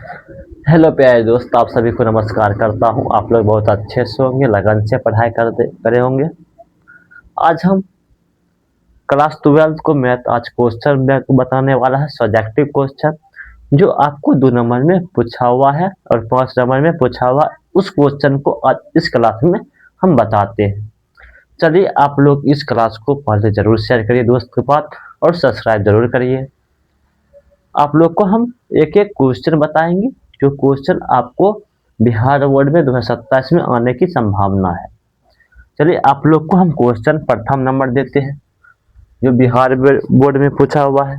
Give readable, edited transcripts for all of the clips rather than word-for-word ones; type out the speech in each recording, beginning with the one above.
Hello प्यारे दोस्त, आप सभी को नमस्कार करता हूं। आप लोग बहुत अच्छे से होंगे, लगन से पढ़ाई करते करे होंगे। आज हम क्लास 12 को मैथ आज क्वेश्चन मैं को बताने वाला है, सब्जेक्टिव क्वेश्चन जो आपको 2 नंबर में पूछा हुआ है और 5 नंबर में पूछा हुआ है। उस क्वेश्चन को आज इस क्लास में हम बताते हैं। चलिए, आप लोग इस क्लास को पहले जरूर शेयर करिए दोस्त के पास और सब्सक्राइब जरूर करिए। आप लोग को हम एक एक क्वेश्चन बताएंगे जो क्वेश्चन आपको बिहार बोर्ड में 2027 में आने की संभावना है। चलिए, आप लोग को हम क्वेश्चन प्रथम नंबर देते हैं जो बिहार बोर्ड में पूछा हुआ है।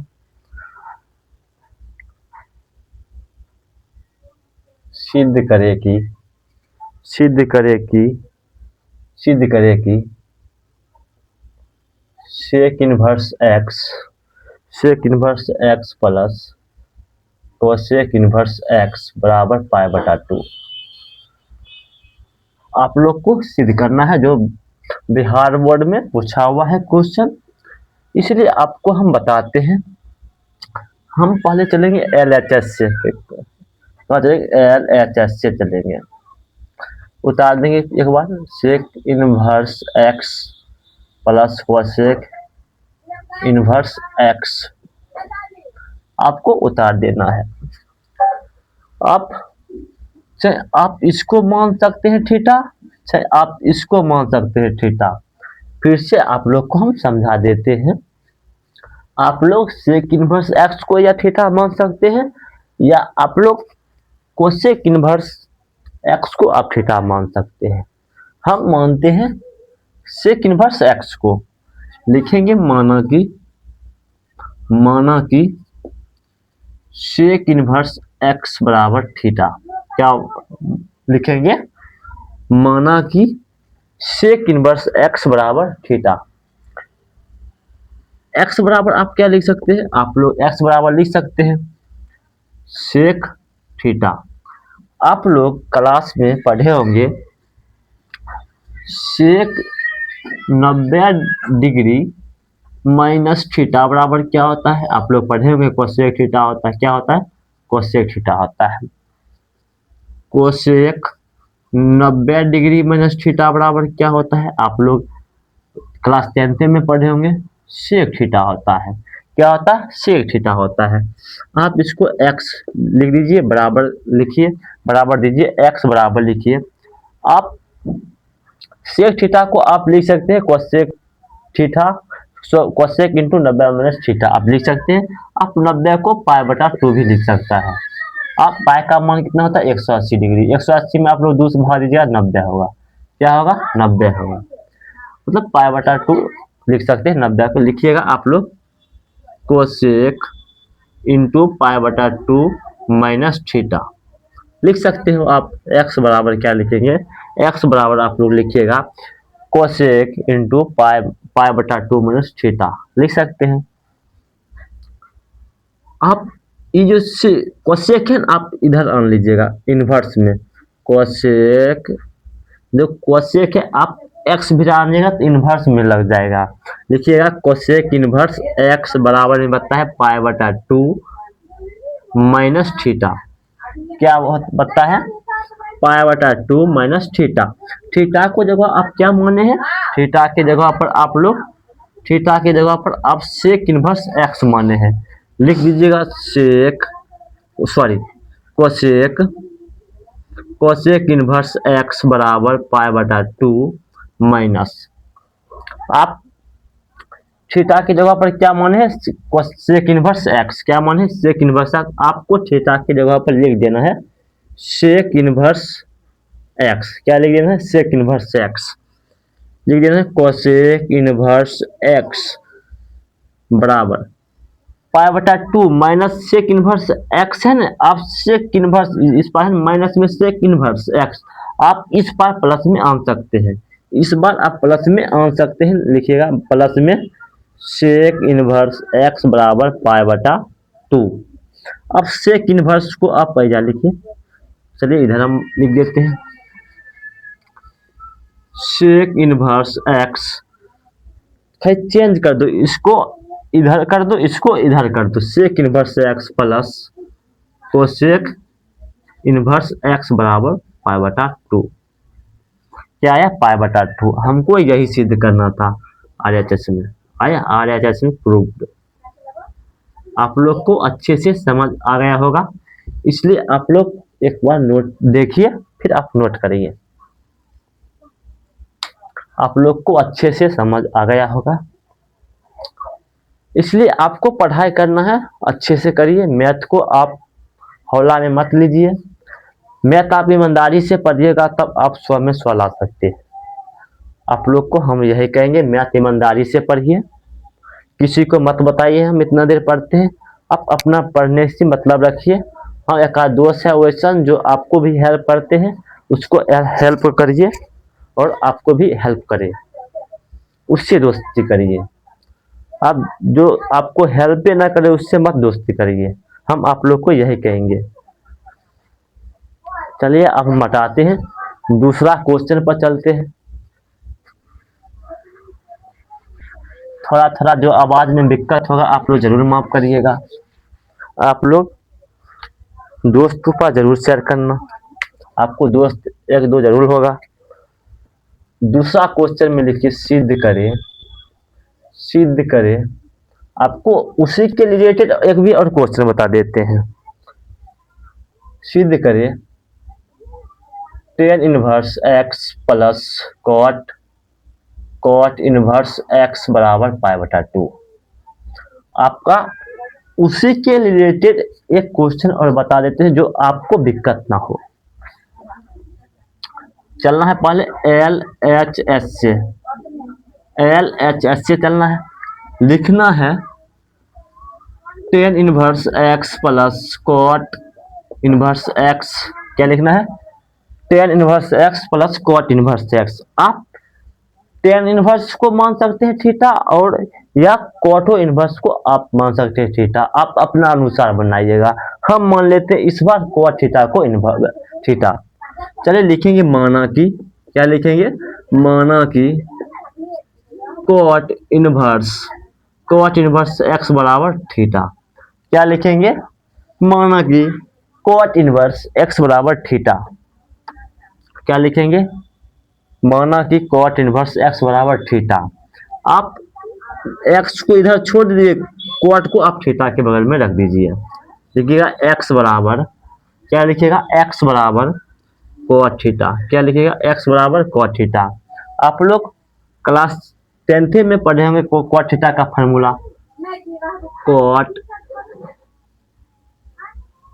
सिद्ध करे कि सिद्ध करे कि सिद्ध करे कि sec inverse x plus cosec inverse x बराबर पाई बटा 2। आप लोग को सिद्ध करना है जो बिहार बोर्ड में पूछा हुआ है क्वेश्चन, इसलिए आपको हम बताते हैं। हम पहले चलेंगे LHS से, LHS से चलेंगे। उतार देंगे एक बार, sec inverse x plus cosec inverse x आपको उतार देना है। आप इसको मान सकते हैं थीटा, चाहे आप इसको मान सकते हैं थीटा। फिर से आप लोग को हम समझा देते हैं। आप लोग सेक इनवर्स एक्स को या थीटा मान सकते हैं, या आप लोग कोसेक इनवर्स एक्स को आप थीटा मान सकते हैं। हम मानते हैं सेक इनवर्स एक्स को। लिखेंगे माना कि सेक इनवर्स एक्स बराबर थीटा। क्या लिखेंगे? माना कि सेक इनवर्स एक्स बराबर थीटा। एक्स बराबर आप क्या लिख सकते हैं? आप लोग एक्स बराबर लिख सकते हैं सेक थीटा। आप लोग क्लास में पढ़े होंगे सेक 90 डिग्री माइनस थीटा बराबर क्या होता है? आप लोग पढ़े होंगे कोसेक थीटा होता है। क्या होता है? कोसेक थीटा होता है। कोसेक 90 डिग्री माइनस थीटा बराबर क्या होता है? आप लोग क्लास 10th में पढ़े होंगे सेक थीटा होता है। क्या होता है? सेक थीटा होता है। आप इसको एक्स लिख दीजिए, बराबर लिखिए, बराबर दीजिए, एक्स बराबर लिखिए। आप सेक थीटा को आप लिख सकते हैं cosec theta, cosec into 90 minus theta आप लिख सकते हैं। आप 90 को पाई बटा 2 भी लिख सकता है। आप पाई का मान कितना होता है? 180 डिग्री। 180 में आप लोग 2 से भाग दीजिएगा, 90 होगा। क्या होगा? 90 होगा। मतलब पाई बटा 2 लिख सकते हैं। 90 को लिखिएगा आप लोग कोसेक इंटू पाई बटा 2 माइनस थीटा लिख सकते हो। आप एक्स बराबर क्या लिखेंगे? एक्स बराबर आप लोग लिखिएगा कोसेक इंटू पाई बटा 2 माइनस थीटा लिख सकते हैं। आप ये जो कोसेक है आप इधर आन लीजिएगा इनवर्स में। कोसेक जो कोसेक है आप एक्स भी आनिएगा तो इनवर्स में लग जाएगा। लिखिएगा कोसेक इनवर्स एक्स बराबर में बनता है पाई बटा 2 माइनस थीटा। क्या बनता है? पाई बटा 2 माइनस थीटा। थीटा को जगह आप क्या माने हैं? थीटा की जगह पर आप लोग सेक इनवर्स एक्स माने हैं। लिख दीजिएगा कोसेक इनवर्स एक्स बराबर पाई बटा 2 माइनस, आप थीटा की जगह पर क्या माने हैं? Sec inverse x. क्या माने? Sec inverse x. आपको थीटा की जगह पर लिख देना है सेक इनवर्स एक्स। क्या लिख देना है? सेक इनवर्स एक्स लिख देना है। कोसेक इनवर्स एक्स बराबर पाई बटा 2 माइनस सेक इनवर्स एक्स है ना। आप सेक इनवर्स इस पार माइनस में सेक इनवर्स एक्स, आप इस पार प्लस में आन सकते हैं। इस बार आप प्लस में आन सकते हैं। लिखिएगा प्लस में सेक इनवर्स एक्स बराबर पाई बटा 2। अब सेक इनवर्स को आप पहले लिखिए। चलिए इधर हम लिख देते हैं सेक इनवर्स एक्स। चेंज कर दो, इसको इधर कर दो, इसको इधर कर दो। Sec inverse x plus cosec inverse x बराबर पाई बटा 2। क्या आया? पाई बटा 2। हमको यही सिद्ध करना था RHS में। आया? RHS में प्रूव्ड। आप लोग को अच्छे से समझ आ गया होगा, इसलिए आप लोग एक बार नोट देखिए, फिर आप नोट करिए। आप लोग को अच्छे से समझ आ गया होगा, इसलिए आपको पढ़ाई करना है, अच्छे से करिए। मैथ को आप हौला में मत लीजिए। मैथ आप ईमानदारी से पढ़िएगा तब आप 100 में 100 ला सकते हैं। आप लोग को हम यही कहेंगे, मैथ ईमानदारी से पढ़िए, किसी को मत बताइए हम इतना देर पढ़ते हैं। आप अपना पढ़ने से मतलब रखिए। हाँ, एक आध दोस्त है वैसा जो आपको भी हेल्प करते हैं, उसको हेल्प करिए और आपको भी हेल्प करे, उससे दोस्ती करिए। आप जो आपको हेल्प ना करे उससे मत दोस्ती करिए, हम आप लोग को यही कहेंगे। चलिए अब हम हटाते हैं, दूसरा क्वेश्चन पर चलते हैं। थोड़ा थोड़ा जो आवाज में दिक्कत होगा आप लोग जरूर माफ करिएगा। आप लोग दोस्तों पर जरूर शेयर करना, आपको दोस्त एक दो जरूर होगा। दूसरा क्वेश्चन में लिखिए सिद्ध करें, सिद्ध करें। आपको उसी के रिलेटेड एक भी और क्वेश्चन बता देते हैं। सिद्ध करें tan inverse x plus cot inverse x बराबर पाई बटा 2। आपका उसी के रिलेटेड एक क्वेश्चन और बता देते हैं जो आपको दिक्कत ना हो। चलना है पहले LHS से चलना है। लिखना है tan inverse x plus cot inverse x. क्या लिखना है? tan inverse x plus cot inverse x. आप tan इनवर्स को मान सकते हैं थीटा, और या कॉटो इनवर्स को आप मान सकते हैं थीटा। आप अपना अनुसार बनाइएगा। हम मान लेते हैं इस बार कॉट थीटा को इनवर्स थीटा। चलिए लिखेंगे माना कि, क्या लिखेंगे? माना कि कॉट इनवर्स एक्स बराबर थीटा। क्या लिखेंगे? माना कि कॉट इनवर्स एक्स बराबर थीटा। क्या लिखेंगे? माना कि कॉट इनवर्स एक्स बराबर थीटा। आप एक्स को इधर छोड़ दीजिए, कॉट को आप थीटा के बगल में रख दीजिए। लिखिएगा एक्स बराबर, क्या लिखिएगा? एक्स बराबर कॉट थीटा। क्या लिखिएगा? एक्स बराबर कॉट थीटा। आप लोग क्लास 10th में पढ़े होंगे कॉट थीटा का फार्मूला।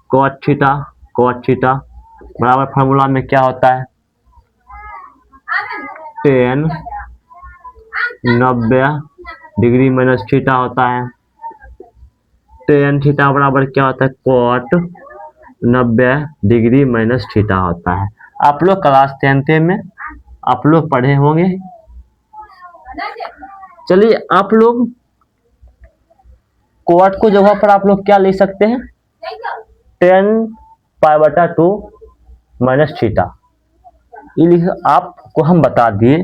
कॉट थीटा बराबर फार्मूला में क्या होता है? tan 90 डिग्री माइनस थीटा होता है। tan थीटा बराबर क्या होता है? कॉट 90 डिग्री माइनस थीटा होता है। आप लोग क्लास 10th में आप लोग पढ़े होंगे। चलिए आप लोग कॉट को जगह पर आप लोग क्या ले सकते हैं? tan पाई बटा 2 माइनस थीटा। ये आपको हम बता दिए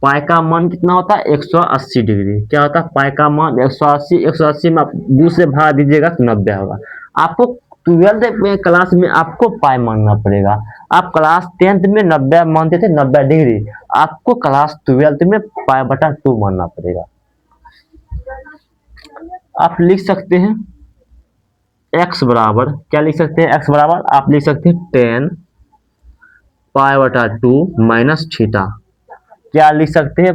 पाई का मान कितना होता है? 180 डिग्री। क्या होता है? पाई का मान 180 में आप 2 से भाग दीजिएगा तो 90 होगा। आपको 12th क्लास में आपको पाई मानना पड़ेगा। आप क्लास 10th में 90 मानते थे, 90 डिग्री। आपको क्लास 12th में पाई बटा 2 मानना पड़ेगा। आप लिख सकते हैं x बराबर, क्या लिख सकते हैं? x बराबर आप लिख सकते हैं tan पाई बटा 2 माइनस थीटा। क्या लिख सकते हैं?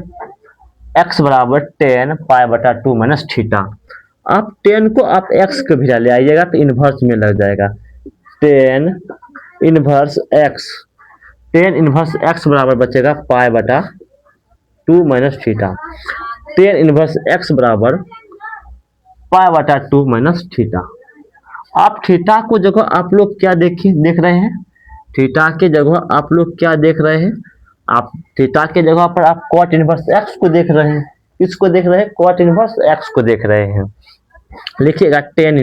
x बराबर tan पाई बटा 2 माइनस थीटा। आप tan को आप x के भिड़ा ले आइएगा तो इनवर्स में लग जाएगा। tan इनवर्स x बराबर बचेगा पाई बटा 2 minus theta. tan inverse x बराबर पाई बटा 2 माइनस थीटा। आप थीटा को जगह आप लोग क्या देख रहे हैं? थीटा के जगह आप लोग क्या देख रहे हैं? आप थीटा के जगह पर आप कॉट इनवर्स एक्स को देख रहे हैं। किसको देख रहे हैं? कॉट इनवर्स एक्स को देख रहे हैं। लिखिएगा tan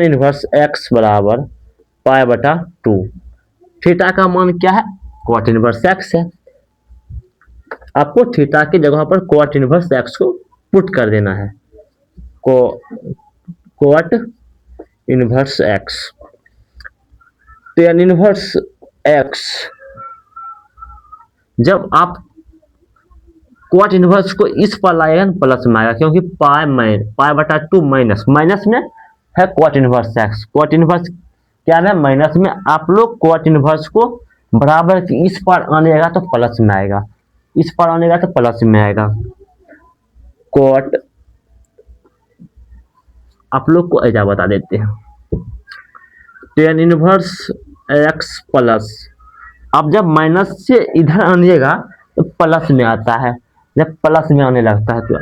इनवर्स एक्स बराबर पाई बटा 2। थीटा का मान क्या है? कॉट इनवर्स एक्स है। आपको थीटा की जगह पर कॉट इनवर्स एक्स को पुट कर देना है। Cot inverse x tan inverse x, जब आप क्वाट इनवर्स को इस पर लाएगा ना प्लस में आएगा, क्योंकि पाई बटा 2 माइनस माइनस में है क्वाट इनवर्स एक्स। क्वाट इनवर्स क्या है, माइनस में। आप लोग क्वाट इनवर्स को बराबर की इस पर आनेगा तो प्लस में आएगा, इस पर आनेगा तो प्लस में आएगा। क्वाट आप लोग को ऐसा बता देते हैं, टेन इनवर्स एक्स प्लस, अब जब माइनस से इधर आनिएगा तो प्लस में आता है, जब प्लस में आने लगता है तो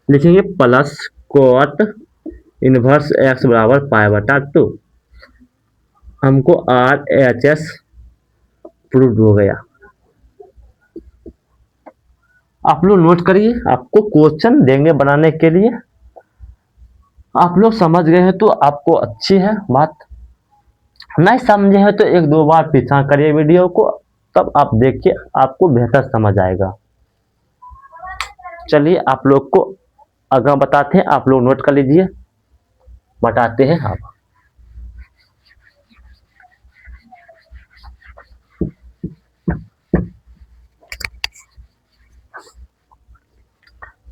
लिखेंगे प्लस कॉट इनवर्स एक्स बराबर पाई बटा 2। हमको आर एच एस प्रूव हो गया। आप लोग नोट करिए, आपको क्वेश्चन देंगे बनाने के लिए, आप लोग समझ गए हैं तो आपको अच्छी है बात, नहीं समझे हैं तो एक दो बार पीछा करिए वीडियो को, तब आप देखिए आपको बेहतर समझ आएगा। चलिए आप लोग को अगर बताते हैं, आप लोग नोट कर लीजिए, बताते हैं आप।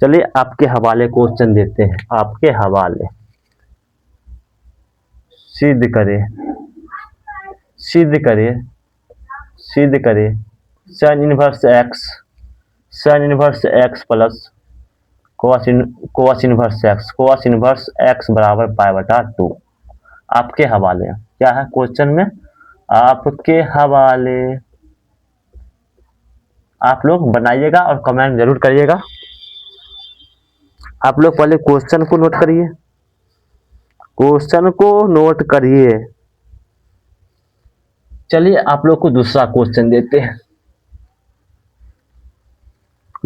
चलिए आपके हवाले क्वेश्चन देते हैं, आपके हवाले। सिद्ध करें, सिद्ध करें, सिद्ध करें sine inverse x, sine inverse x plus cos inverse x, cos inverse x बराबर पाई बटा 2। आपके हवाले क्या है क्वेश्चन में, आपके हवाले। आप लोग बनाइएगा और कमेंट जरूर करिएगा। आप लोग पहले क्वेश्चन को नोट करिए, क्वेश्चन को नोट करिए। चलिए आप लोग को दूसरा क्वेश्चन देते हैं।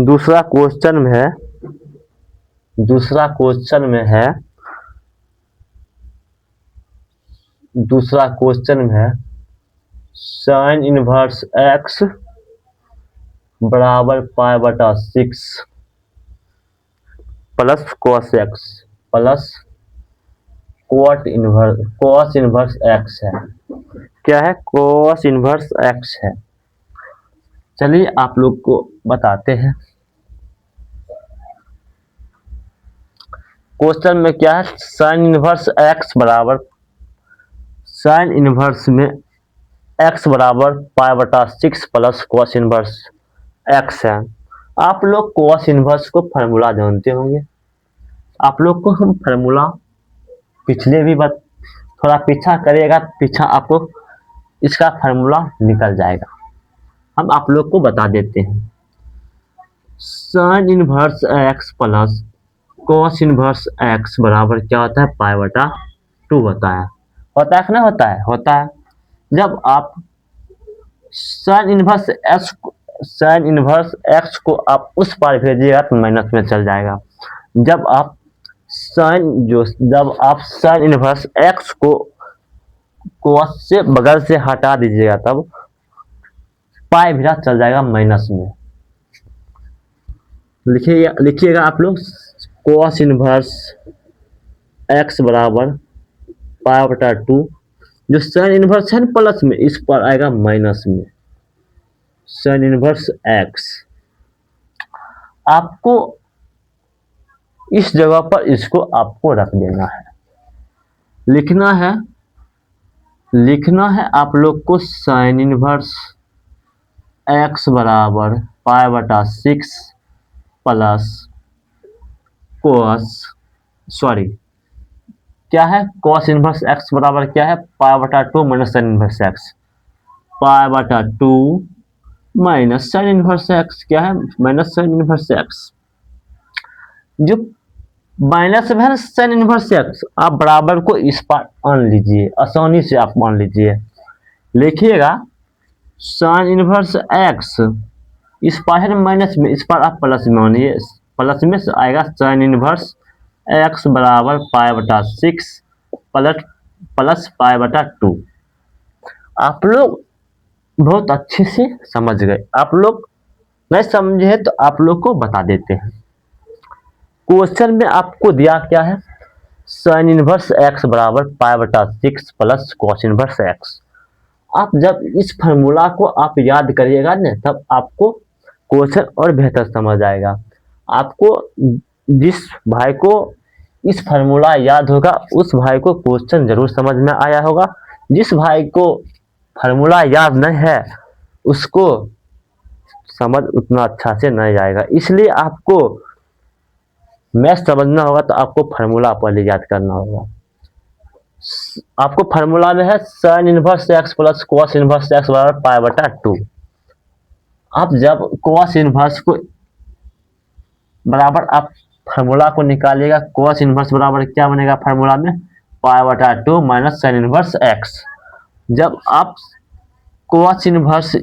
दूसरा क्वेश्चन में है, दूसरा क्वेश्चन में है, दूसरा क्वेश्चन में है साइन इनवर्स एक्स बराबर पाई बटा 6 plus cos x plus cos inverse x है। क्या है, कोस इनवर्स एक्स है। चलिए आप लोग को बताते हैं क्वेश्चन में क्या है, साइन इनवर्स एक्स बराबर, साइन इनवर्स में एक्स बराबर पाई बटा 6 प्लस कोस इनवर्स एक्स है। आप लोग कोस इनवर्स को फार्मूला जानते होंगे, आप लोग को हम फार्मूला पिछले भी बात थोड़ा पीछा करिएगा, पीछा आपको इसका फार्मूला निकल जाएगा। हम आप लोग को बता देते हैं, sine inverse x plus cos inverse x बराबर क्या होता है, पाई बटा 2 होता है। होता है कि नहीं होता है, होता है। जब आप sine inverse x, sine inverse x को आप उस पार भेजिएगा तो माइनस में चल जाएगा। जब आप जब आप साइन इनवर्स एक्स को कोस से बगल से हटा दीजिएगा तब पाई भी चल जाएगा माइनस में। लिखिएगा आप लोग, कोस इनवर्स एक्स बराबर पाई बटा 2, जो साइन इनवर्स है ना प्लस में, इस पर आएगा माइनस में, साइन इनवर्स एक्स। आपको इस जगह पर इसको आपको रख देना है, लिखना है, लिखना है आप लोग को साइन इनवर्स एक्स बराबर पाई बटा 6 प्लस कोस, सॉरी क्या है, कॉस इनवर्स एक्स बराबर क्या है, पाई बटा 2 माइनस साइन इनवर्स एक्स, पाई बटा 2 माइनस साइन इनवर्स एक्स, क्या है माइनस साइन इनवर्स एक्स। जो माइनस में है ना साइन इनवर्स एक्स, आप बराबर को इस पर आन लीजिए, आसानी से आप मान लीजिए। लिखिएगा साइन इनवर्स एक्स, इस पर है माइनस में, इस पर आप प्लस में आनिए, प्लस में से आएगा साइन इनवर्स एक्स बराबर पाई बटा 6 प्लस पाई बटा 2। आप लोग बहुत अच्छे से समझ गए, आप लोग नहीं समझे तो आप लोग को बता देते हैं। क्वेश्चन में आपको दिया क्या है, साइन इनवर्स एक्स बराबर पाई बटा 6 प्लस कॉस इनवर्स एक्स। आप जब इस फार्मूला को आप याद करिएगा ना, तब आपको क्वेश्चन और बेहतर समझ आएगा। आपको जिस भाई को इस फार्मूला याद होगा उस भाई को क्वेश्चन जरूर समझ में आया होगा। जिस भाई को फार्मूला याद नहीं है उसको समझ उतना अच्छा से नहीं आएगा। इसलिए आपको मैथ समझना होगा तो आपको फार्मूला पहले याद करना होगा। आपको फार्मूला में है sine inverse x plus cos inverse x बराबर पाई बटा 2। आप जब कॉस इनवर्स को बराबर आप फार्मूला को निकालिएगा, कॉस इनवर्स बराबर क्या बनेगा फार्मूला में, पाई बटा 2 माइनस साइन इनवर्स एक्स। जब आप कॉस इनवर्स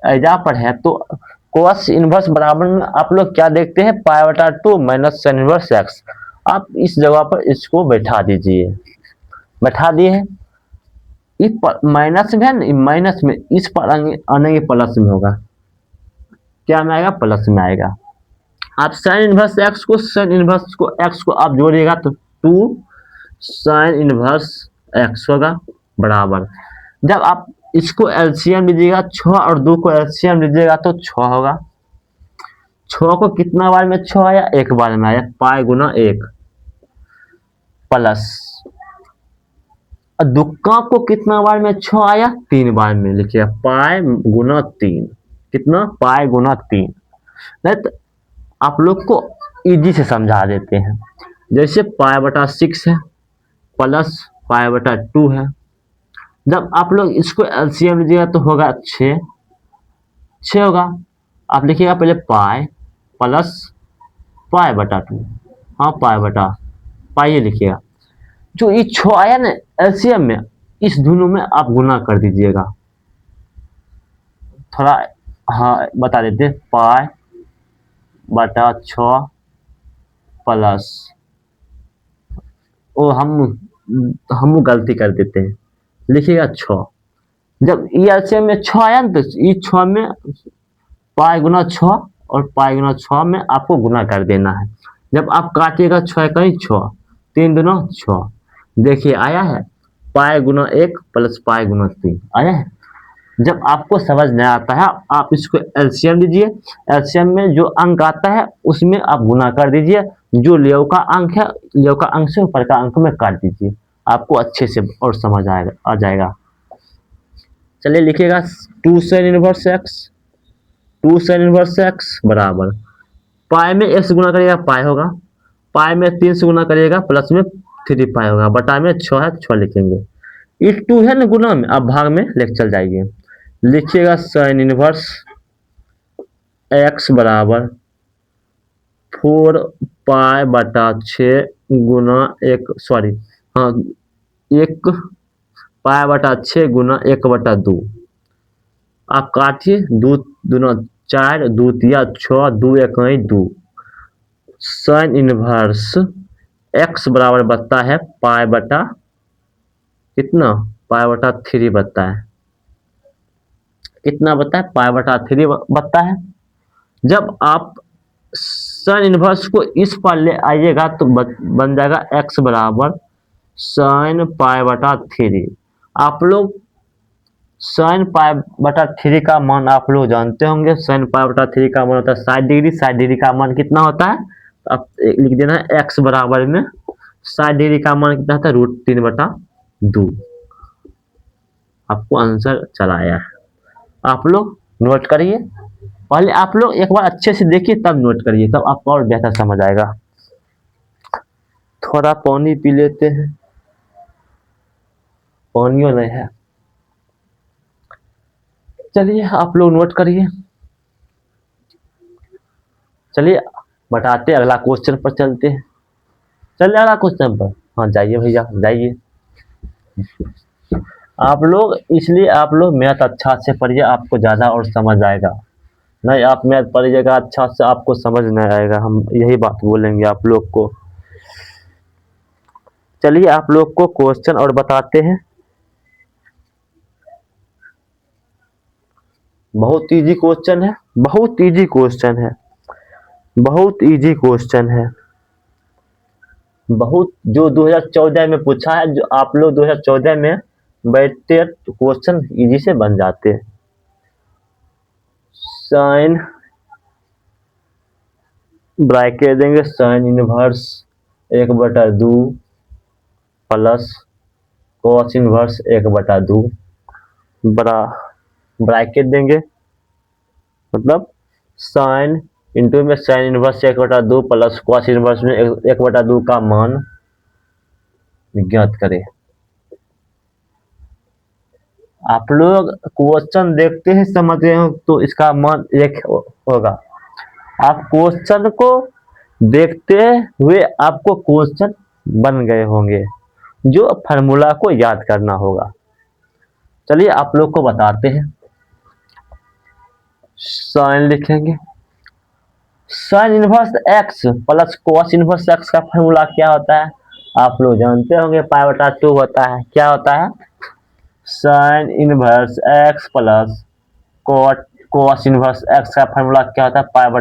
ऐजा पर है तो कॉस इनवर्स बराबर में आप लोग क्या देखते हैं, पाई बटा 2 माइनस साइन इनवर्स एक्स। आप इस जगह पर इसको बैठा दीजिए, बैठा दिए हैं। इस माइनस में है ना, माइनस में इस पर आने के प्लस में होगा, क्या में आएगा, प्लस में आएगा। आप साइन इनवर्स एक्स को साइन इनवर्स को एक्स को आप जोड़िएगा तो 2 साइन इनवर्स एक्स होगा बराबर। जब आप इसको एलसीएम लीजिएगा, 6 और 2 को एलसीएम लीजिएगा तो 6 होगा। 6 को कितना बार में 6 आया, एक बार में आया, पाई गुना 1 प्लस दुक्का को कितना बार में 6 आया, 3 बार में, लिखिए पाई गुना 3, कितना, पाई गुना 3। नहीं तो आप लोग को इजी से समझा देते हैं। जैसे पाई बटा 6 है प्लस पाई बटा 2 है। जब आप लोग इसको एलसीएम लीजिएगा तो होगा 6 होगा। आप लिखिएगा पहले पाई प्लस पाई बटा 2, हाँ पाई बटा पाई लिखिएगा। जो ये 6 आया ना एलसीएम में, इस दोनों में आप गुना कर दीजिएगा। थोड़ा हाँ बता देते, पाई बटा 6 प्लस, ओ हम गलती कर देते हैं, लिखिएगा 6। जब ये एलसीएम में 6 आया ना तो ये 6 में पाई गुना 6 और पाई गुना 6 में आपको गुना कर देना है। जब आप काटिएगा 6 कहीं 6, 3 दूना 6, देखिए आया है, पाई गुना 1 प्लस पाई गुना 3 आया है। जब आपको समझ नहीं आता है आप इसको एलसीएम लीजिए, एलसीएम में जो अंक आता है उसमें आप गुना कर दीजिए, जो लेव का अंक है लेव का अंक से ऊपर का अंक में काट दीजिए, आपको अच्छे से और समझ आ जाएगा। चलिए लिखिएगा 2 sine inverse x, 2 sine inverse x बराबर, पाई में 1 से गुना करिएगा पाई होगा, पाई में 3 से गुना करिएगा प्लस में 3 पाई होगा, बटा में 6 है 6 लिखेंगे। ये 2 है ना गुना में, आप भाग में लेके चल जाइए, लिखिएगा साइन इनवर्स एक्स बराबर 4 पाई बटा 6 गुना 1, सॉरी हाँ 1 पाई बटा 6 गुना 1 बटा 2। आप काटिए, 2 दूना 4, 2 तिया 6, 2 1 2। साइन इनवर्स एक्स बराबर बनता है पाई बटा कितना, पाई बटा 3 बनता है, कितना बनता है, पाई बटा 3 बनता है। जब आप साइन इनवर्स को इस पर ले आइएगा तो बन जाएगा एक्स बराबर साइन पाई बटा 3। आप लोग साइन पाई बटा 3 का मान आप लोग जानते होंगे, साइन पाई बटा 3 का मान होता है 60 डिग्री। 60 डिग्री का मान कितना होता है, आप लिख देना है एक्स बराबर में 60 डिग्री का मान कितना होता है, √3 बटा 2। आपको आंसर चला आया है, आप लोग नोट करिए। पहले आप लोग एक बार अच्छे से देखिए तब नोट करिए, तब आपको और बेहतर समझ आएगा। थोड़ा पानी पी लेते हैं, पानियों नहीं है। चलिए आप लोग नोट करिए। चलिए बताते अगला क्वेश्चन पर चलते हैं। चलिए अगला क्वेश्चन पर, हाँ जाइए भैया जाइए। आप लोग इसलिए आप लोग मैथ अच्छा से पढ़िए, आपको ज़्यादा और समझ आएगा। नहीं आप मैथ पढ़िएगा अच्छा से आपको समझ नहीं आएगा, हम यही बात बोलेंगे आप लोग को। चलिए आप लोग को क्वेश्चन और बताते हैं। बहुत इजी क्वेश्चन है, बहुत इजी क्वेश्चन है, बहुत इजी क्वेश्चन है, बहुत जो 2014 में पूछा है, जो आप लोग 2014 में बैठते हैं तो क्वेश्चन इजी से बन जाते हैं। साइन ब्रैकेट देंगे sine inverse 1/2 plus cos inverse 1/2 बड़ा ब्रैकेट देंगे, मतलब साइन इंटू में sine inverse 1/2 plus cos inverse में 1/2 का मान ज्ञात करें। आप लोग क्वेश्चन देखते हैं समझते हो तो इसका मान 1 होगा। आप क्वेश्चन को देखते हुए आपको क्वेश्चन बन गए होंगे, जो फार्मूला को याद करना होगा। चलिए आप लोग को बताते हैं। साइन लिखेंगे, sine inverse x plus cos inverse x का फार्मूला क्या होता है? आप लोग जानते होंगे π/2 होता है। क्या होता है? Sine inverse x plus cos inverse x का फार्मूला क्या होता है? π/2